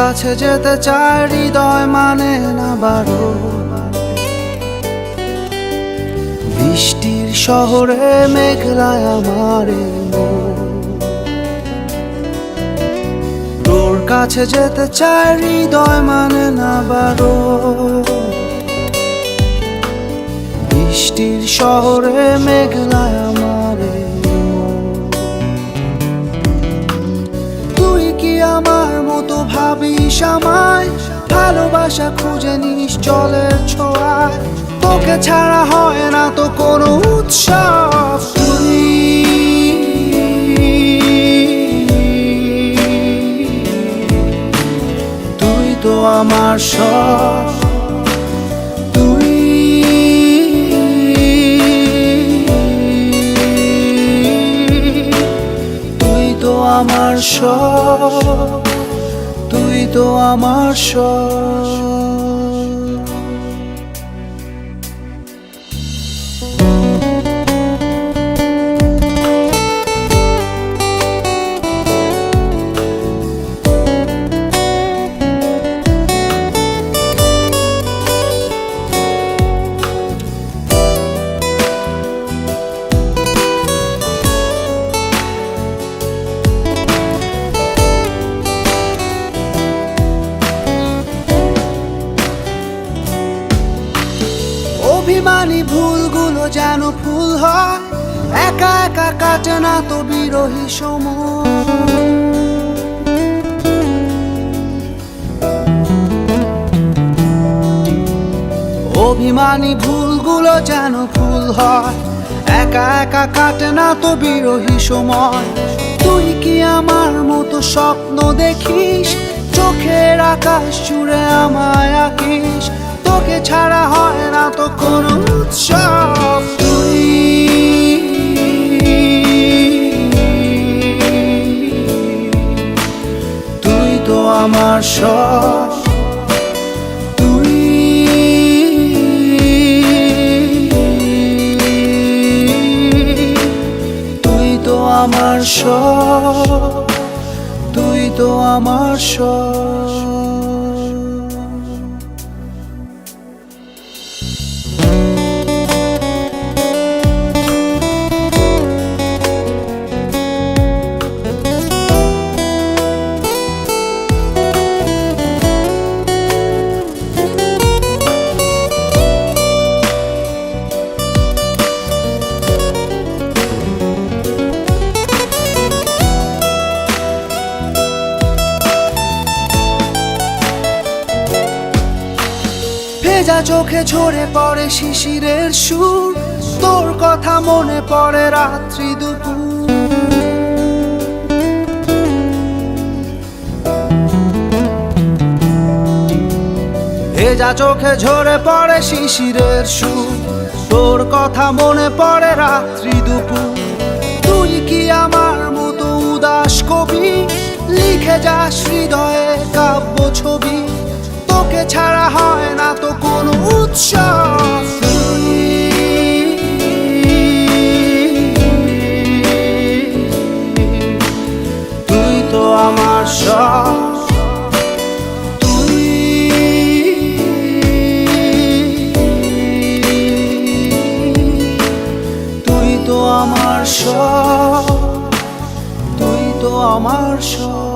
কাছে যেতে চায় হৃদয় মানে না বারো। বৃষ্টির শহরে মেঘলায় আমার তোর কাছে যেতে চায় হৃদয় মানে না বারো। বৃষ্টির শহরে মেঘলায় আমার তুই কি আমার মতো ভাবিস আমায়? ভালোবাসা খুঁজে নিস জলের ছোঁয়ায়, তোকে ছাড়া হয় না তো কোনো উৎসব। তুই তো আমার সব, তুই তো আমার সব, তুই তো আমার সব। অভিমানী ভুলগুলো যেন ফুল হয়, একা একা কাটে না তো বিরহী সময়। অভিমানী ভুলগুলো যেন ফুল হয়, একা একা কাটে না তো বিরহী সময়। তুই কি আমার মতো স্বপ্ন দেখিস? চোখের আকাশ জুড়ে আমায় আঁকিস, তোকে ছাড়া হয় না তো কোনো উৎসব। তুই তো আমার সব, তুই তো আমার সব, তুই তো আমার সব। ভেজা চোখে ঝরে পড়ে শিশিরের সুর, তোর কথা মনে পড়ে রাত্রি দুপুর। ভেজা চোখে ঝরে পড়ে শিশিরের সুর, তোর কথা মনে পড়ে রাত্রি দুপুর। তুই কি আমার মতো উদাস কবি? লিখে যাস হৃদয়ে কাব্য ছবি, তোকে ছাড়া হয় না তো কোনো উৎসব। তুই তো আমার সব, তুই তো আমার সব, তুই তো আমার সব।